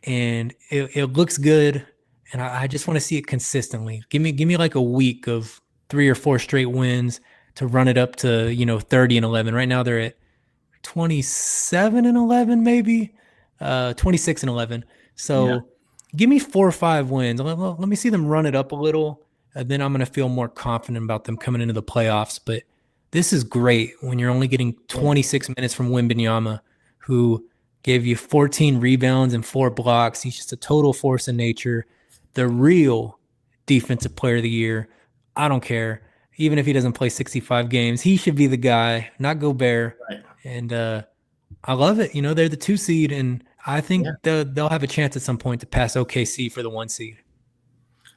and it looks good. And I just want to see it consistently. Give me like a week of 3 or 4 straight wins to run it up to 30-11. Right now they're at 27-11, maybe 26-11. So. Yeah. Give me 4 or 5 wins. Let me see them run it up a little, and then I'm going to feel more confident about them coming into the playoffs. But this is great when you're only getting 26 minutes from Wembanyama, who gave you 14 rebounds and 4 blocks. He's just a total force of nature. The real defensive player of the year. I don't care. Even if he doesn't play 65 games, he should be the guy, not Gobert. Right. And I love it. They're the 2 seed, and I think Yeah. they'll have a chance at some point to pass OKC for the 1 seed.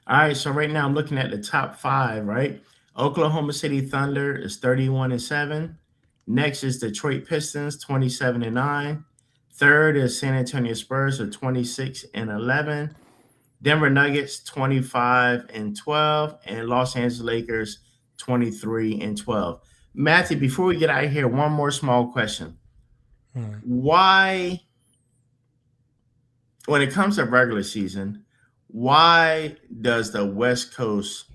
All right. So right now I'm looking at the top 5, right? Oklahoma City Thunder is 31-7. Next is Detroit Pistons, 27-9. Third is San Antonio Spurs at 26-11. Denver Nuggets, 25-12. And Los Angeles Lakers, 23-12. Matthew, before we get out of here, one more small question. Why, when it comes to regular season, why does the West Coast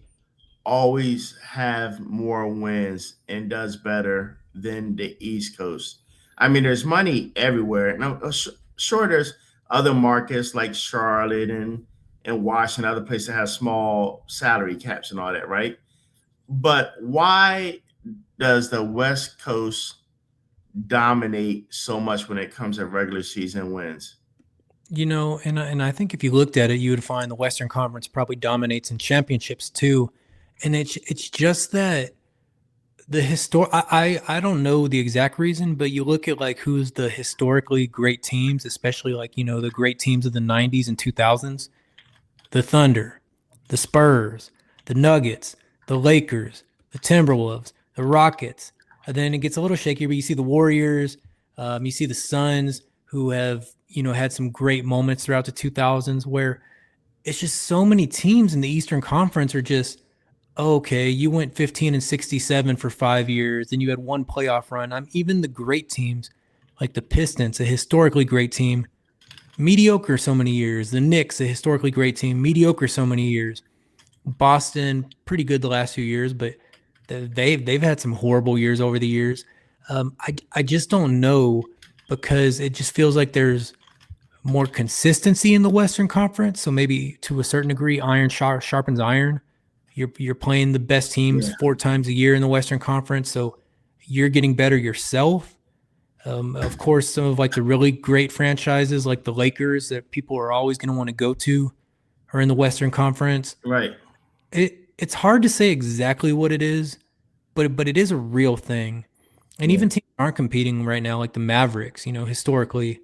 always have more wins and does better than the East Coast? I mean, there's money everywhere. Now, sure, there's other markets like Charlotte and Washington, other places that have small salary caps and all that, right? But why does the West Coast dominate so much when it comes to regular season wins? And I think if you looked at it, you would find the Western Conference probably dominates in championships too. And it's just that I don't know the exact reason, but you look at like who's the historically great teams, especially like, the great teams of the 90s and 2000s, the Thunder, the Spurs, the Nuggets, the Lakers, the Timberwolves, the Rockets. And then it gets a little shaky, but you see the Warriors, you see the Suns, who have, had some great moments throughout the 2000s where it's just so many teams in the Eastern Conference are just, okay, you went 15-67 for 5 years, then you had 1 playoff run. Even the great teams, like the Pistons, a historically great team, mediocre so many years. The Knicks, a historically great team, mediocre so many years. Boston, pretty good the last few years, but they've had some horrible years over the years. I just don't know, because it just feels like there's more consistency in the Western Conference. So maybe to a certain degree, iron sharpens iron. You're playing the best teams 4 times a year in the Western Conference, so you're getting better yourself. Of course, some of like the really great franchises like the Lakers that people are always going to want to go to are in the Western Conference. Right. It's hard to say exactly what it is, but it is a real thing. And even teams aren't competing right now, like the Mavericks, historically,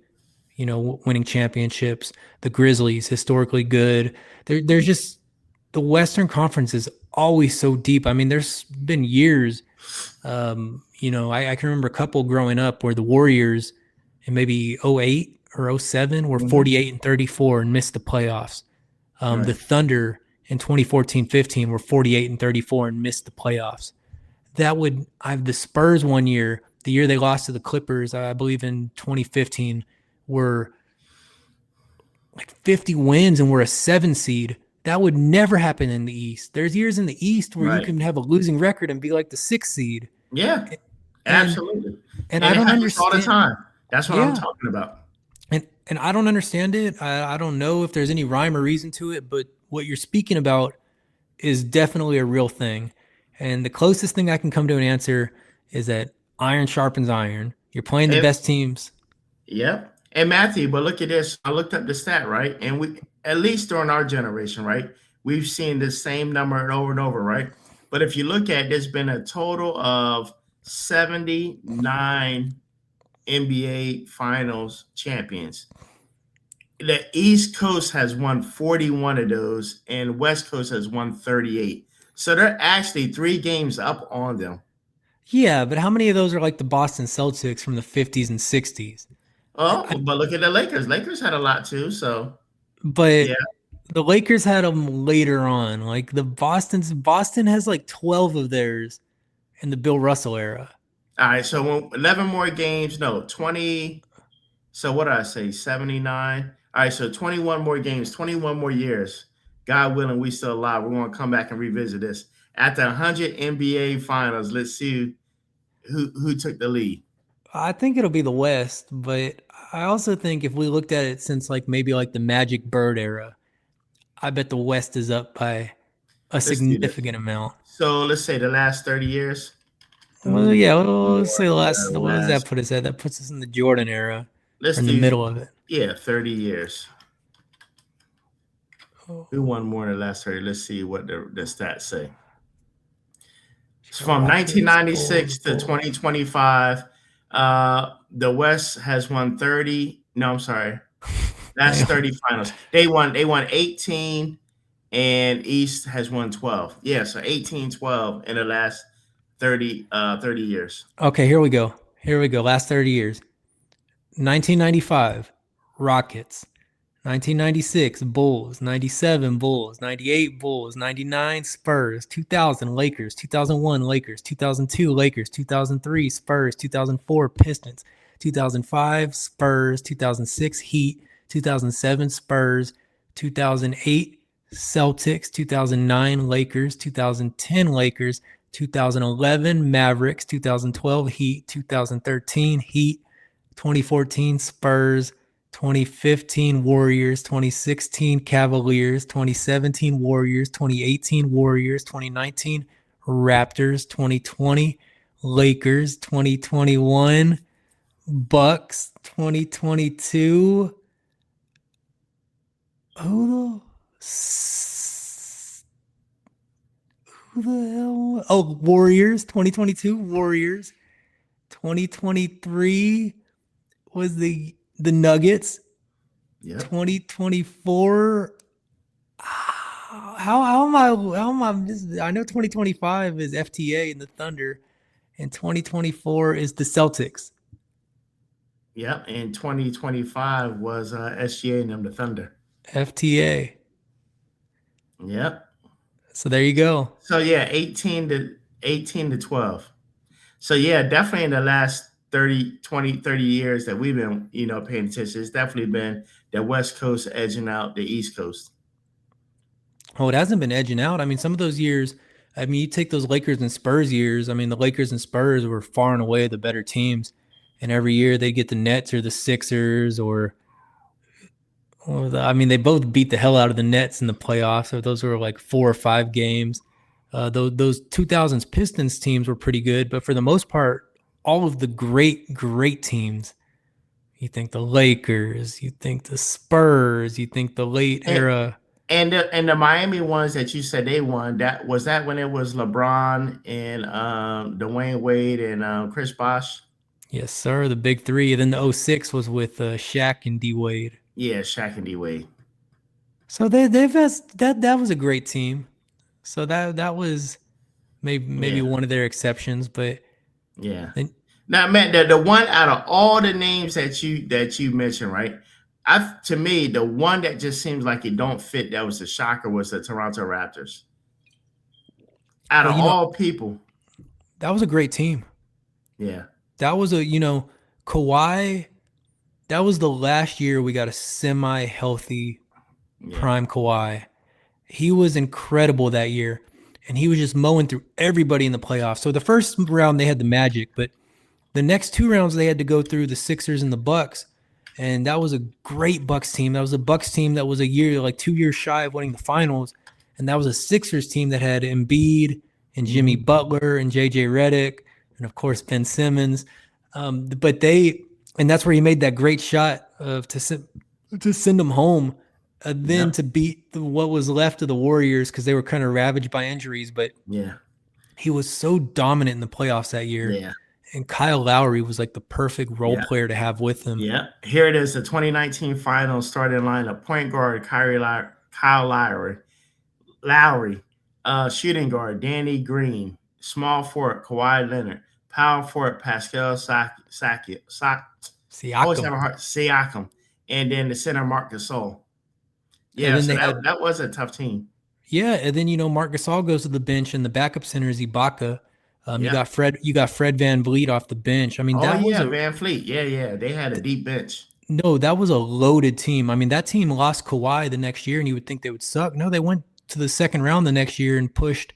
winning championships. The Grizzlies, historically good. There's just, the Western Conference is always so deep. I mean, there's been years, I can remember a couple growing up where the Warriors in maybe 08 or 07 were 48-34 and missed the playoffs. The Thunder in 2014-15 were 48-34 and missed the playoffs. I have the Spurs one year, the year they lost to the Clippers, I believe in 2015, were like 50 wins and we're a 7 seed. That would never happen in the East. There's years in the East where you Right. can have a losing record and be like the 6th seed. Yeah, And absolutely. and And I it don't happens all the understand. time. That's what I'm Yeah. talking about. And I don't understand it. I don't know if there's any rhyme or reason to it, but what you're speaking about is definitely a real thing. And the closest thing I can come to an answer is that iron sharpens iron. You're playing the And best teams. yep. And Matthew, but look at this. I looked up the stat, right? And we, at least during our generation, right? We've seen the same number and over, right? But if you look at, there's been a total of 79 NBA Finals champions. The East Coast has won 41 of those, and West Coast has won 38. So they're actually 3 games up on them. Yeah, but how many of those are like the Boston Celtics from the 50s and 60s? Oh, but look at the Lakers. Lakers had a lot too. So But yeah. the Lakers had them later on. Like Boston has like 12 of theirs in the Bill Russell era. All right. So 11 more games. No, 20. So what did I say? 79. All right. So 21 more games, 21 more years. God willing, we still alive. We're going to come back and revisit this. After 100 NBA finals, let's see who took the lead. I think it'll be the West, but I also think if we looked at it since like maybe like the Magic Bird era, I bet the West is up by a Let's do this. significant amount. So let's say the last 30 years. Well, Who yeah, let's say the last. the What does that last? put us at? That puts us in the Jordan era, Let's or in the do, middle of it. yeah, 30 years. Who won more in the last 30? Let's see what the stats say. It's from 1996 to 2025. The West has won 30. No, I'm sorry. That's 30 finals. They won 18, and East has won 12. Yeah, so 18, 12 in the last 30 years. Okay, here we go. Here we go. Last 30 years. 1995, Rockets. 1996, Bulls. 97, Bulls. 98, Bulls. 99, Spurs. 2000, Lakers. 2001, Lakers. 2002, Lakers. 2003, Spurs. 2004, Pistons. 2005, Spurs. 2006, Heat. 2007, Spurs. 2008, Celtics. 2009, Lakers. 2010, Lakers. 2011, Mavericks. 2012, Heat. 2013, Heat. 2014, Spurs. 2015 Warriors, 2016 Cavaliers, 2017 Warriors, 2018 Warriors, 2019 Raptors, 2020 Lakers, 2021 Bucks, 2022 who the hell? Oh, Warriors, 2022 Warriors, 2023 was the Nuggets. Yeah. 2024. How am I I know 2025 is FTA and the Thunder, and 2024 is the Celtics. Yep. And 2025 was SGA and them, the Thunder. FTA. Yep. So there you go. So yeah, 18 to 12. So yeah, definitely in the last 30 years that we've been, paying attention, it's definitely been the West Coast edging out the East Coast. Oh, it hasn't been edging out. I mean, some of those years, I mean, you take those Lakers and Spurs years. I mean, the Lakers and Spurs were far and away the better teams. And every year they get the Nets or the Sixers I mean, they both beat the hell out of the Nets in the playoffs. So those were like 4 or 5 games. Those 2000s Pistons teams were pretty good. But for the most part, all of the great teams, you think the Lakers, you think the Spurs, you think the late era. And the Miami ones that you said they won, that when it was LeBron and Dwayne Wade and Chris Bosh? Yes, sir. The big three. And then the 06 was with Shaq and D Wade. Yeah, Shaq and D Wade. So they've had, that was a great team. So that was maybe one of their exceptions, but yeah. Now, man, the one out of all the names that you mentioned, right? To me, the one that just seems like it don't fit, that was the shocker, was the Toronto Raptors. Out of all people. That was a great team. Yeah. That was Kawhi. That was the last year we got a semi-healthy Yeah. prime Kawhi. He was incredible that year, and he was just mowing through everybody in the playoffs. So the first round they had the Magic, but the next 2 rounds they had to go through the Sixers and the Bucks, and that was a great Bucks team. That was a Bucks team that was 2 years shy of winning the finals, and that was a Sixers team that had Embiid and Jimmy Butler and JJ Redick and of course Ben Simmons. And that's where he made that great shot to send them home. Then to beat what was left of the Warriors because they were kind of ravaged by injuries. But he was so dominant in the playoffs that year. Yeah. And Kyle Lowry was like the perfect role player to have with him. Yeah. Here it is, the 2019 Finals starting lineup. Point guard, Kyle Lowry. Shooting guard, Danny Green. Small forward, Kawhi Leonard. Power forward, Pascal Siakam. And then the center, Marc Gasol. Yeah, so that was a tough team. Yeah, and then Marc Gasol goes to the bench, and the backup center is Ibaka. You got Fred VanVleet off the bench. I mean, VanVleet. Yeah. They had a deep bench. No, that was a loaded team. I mean, that team lost Kawhi the next year, and you would think they would suck. No, they went to the second round the next year and pushed,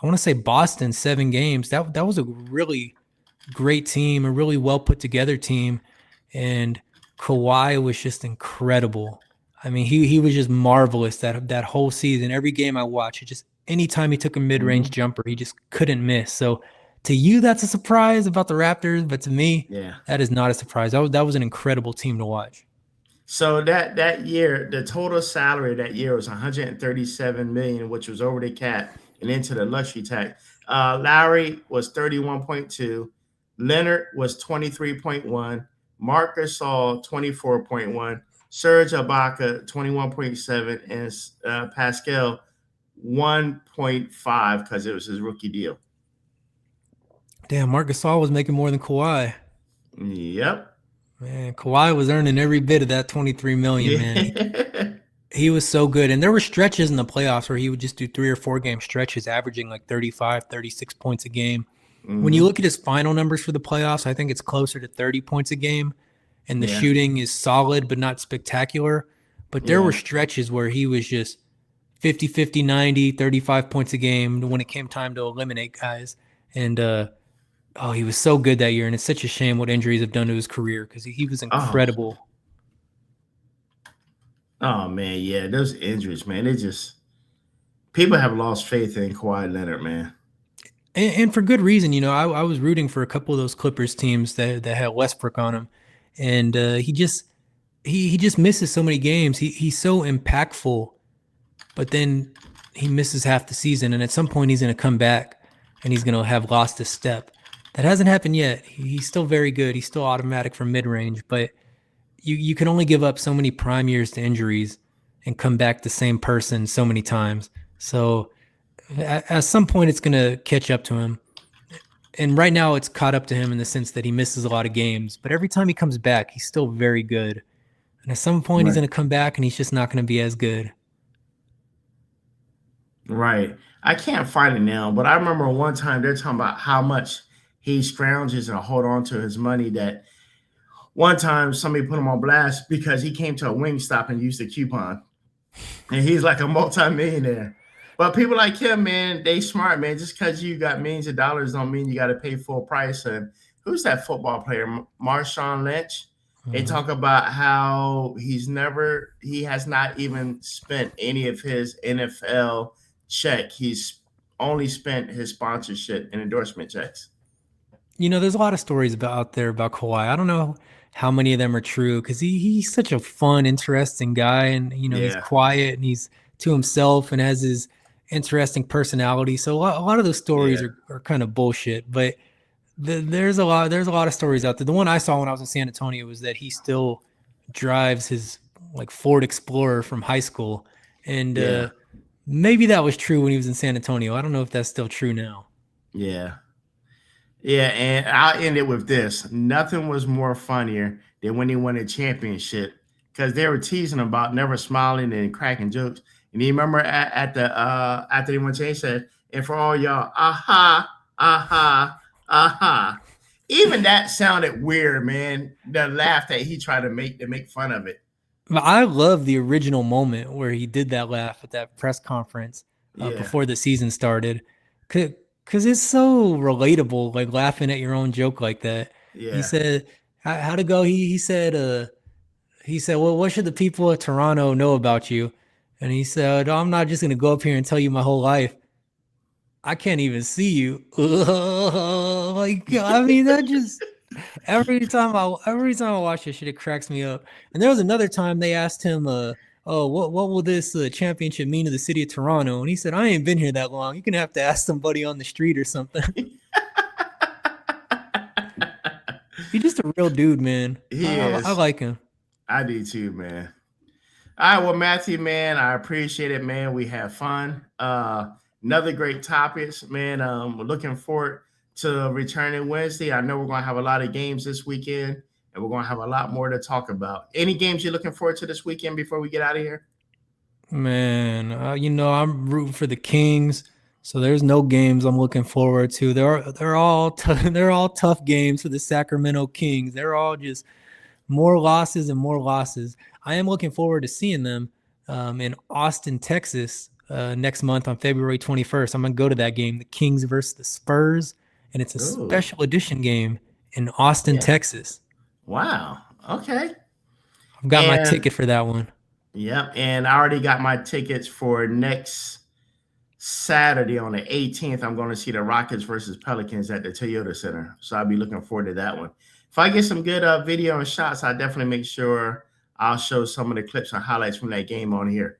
I want to say Boston 7 games. That was a really great team, a really well put together team, and Kawhi was just incredible. I mean, he was just marvelous that whole season. Every game I watched, anytime he took a mid-range jumper, he just couldn't miss. So to you, that's a surprise about the Raptors, but to me, that is not a surprise. That was an incredible team to watch. So that year, the total salary that year was $137 million, which was over the cap and into the luxury tax. Lowry was 31.2, Leonard was 23.1, Marc Gasol 24.1, Serge Ibaka 21.7, and Pascal 1.5 because it was his rookie deal. Damn, Marc Gasol was making more than Kawhi. Yep. Man, Kawhi was earning every bit of that $23 million, man. He was so good. And there were stretches in the playoffs where he would just do 3 or 4 game stretches, averaging like 35, 36 points a game. When you look at his final numbers for the playoffs, I think it's closer to 30 points a game. And the shooting is solid, but not spectacular. But there were stretches where he was just 50, 50, 90, 35 points a game when it came time to eliminate guys. And, he was so good that year. And it's such a shame what injuries have done to his career because he was incredible. Oh, man. Yeah, those injuries, man. People have lost faith in Kawhi Leonard, man. And for good reason. I was rooting for a couple of those Clippers teams that had Westbrook on them. And he just misses so many games. He's so impactful, but then he misses half the season. And at some point he's going to come back and he's going to have lost his step. That hasn't happened yet. He's still very good. He's still automatic from mid-range, but you can only give up so many prime years to injuries and come back the same person so many times. So at some point it's going to catch up to him. And right now it's caught up to him in the sense that he misses a lot of games, but every time he comes back, he's still very good. And at some point he's going to come back and he's just not going to be as good. Right. I can't find it now, but I remember one time they're talking about how much he scrounges and hold on to his money, that one time somebody put him on blast because he came to a Wingstop and used a coupon. And he's like a multimillionaire. But people like him, man, they smart, man. Just because you got millions of dollars don't mean you got to pay full price. And who's that football player? Marshawn Lynch. They talk about how he has not even spent any of his NFL check. He's only spent his sponsorship and endorsement checks. There's a lot of stories out there about Kawhi. I don't know how many of them are true because he's such a fun, interesting guy. And, he's quiet and he's to himself and has his interesting personality. So a lot of those stories are kind of bullshit, but there's a lot of stories out there. The one I saw when I was in San Antonio was that he still drives his Ford Explorer from high school. And maybe that was true when he was in San Antonio. I don't know if that's still true now. Yeah. Yeah, and I'll end it with this. Nothing was more funnier than when he won a championship because they were teasing about never smiling and cracking jokes. And you remember after they won, he said, "And for all y'all, aha, Even that sounded weird, man. The laugh that he tried to make fun of it. But I love the original moment where he did that laugh at that press conference Yeah, before the season started, because it's so relatable, like laughing at your own joke like that. He yeah. said, "How'd it go?" He said, "Well, what should the people of Toronto know about you?" And he said, "Oh, I'm not just gonna go up here and tell you my whole life. I can't even see you." Like, I mean, that just every time I watch this shit, it cracks me up. And there was another time they asked him, "Oh, what will this championship mean to the city of Toronto?" And he said, "I ain't been here that long. You're gonna have to ask somebody on the street or something." He's just a real dude, man. He I is. like him. I do too, man. All right, well, Matthew, man, I appreciate it, man. We had fun. Another great topics, man. We're looking forward to returning Wednesday. I know we're gonna have a lot of games this weekend, and we're gonna have a lot more to talk about. Any games you're looking forward to this weekend before we get out of here? Man, I'm rooting for the Kings, so there's no games I'm looking forward to. They're all they're all tough games for the Sacramento Kings. They're all just more losses and more losses. I am looking forward to seeing them in Austin, Texas next month on February 21st. I'm gonna go to that game, the Kings versus the Spurs, and it's a Ooh, special edition game in Austin, yeah. Texas. Wow. Okay. I've got my And ticket for that one. yep, and I already got my tickets for next Saturday on the 18th. I'm going to see the Rockets versus Pelicans at the Toyota Center. So I'll be looking forward to that one. If I get some good video and shots, I'll definitely make sure I'll show some of the clips and highlights from that game on here.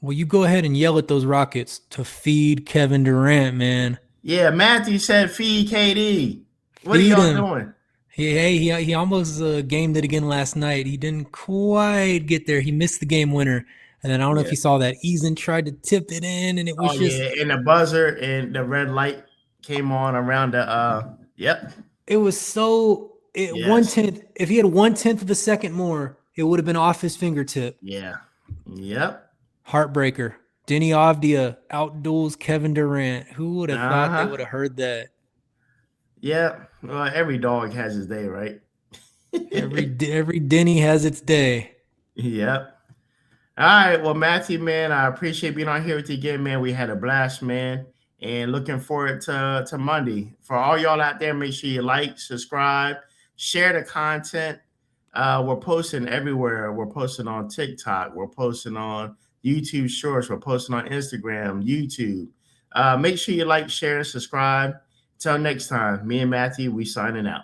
Well, you go ahead and yell at those Rockets to feed Kevin Durant, man. Yeah, Matthew said feed KD. What are Feed y'all him. doing? He almost gamed it again last night. He didn't quite get there. He missed the game winner. And then I don't know if Yeah. you saw that. Eason tried to tip it in, and it Oh was just, yeah, and the buzzer and the red light came on around the yep. it was so, one Yes. tenth. If he had 1/10 of a second more, it would have been off his fingertip. Yeah. Yep. Heartbreaker. Denny Avdia outduels Kevin Durant. Who would have thought they Uh-huh. would have heard that? Yeah. Well, every dog has his day, right? Every Denny has its day. Yep. All right. Well, Matthew, man, I appreciate being on here with you again, man. We had a blast, man. And looking forward to Monday. For all y'all out there, make sure you like, subscribe, share the content. We're posting everywhere. We're posting on TikTok. We're posting on YouTube Shorts. We're posting on Instagram, YouTube. Make sure you like, share, and subscribe. Till next time, me and Matthew, we signing out.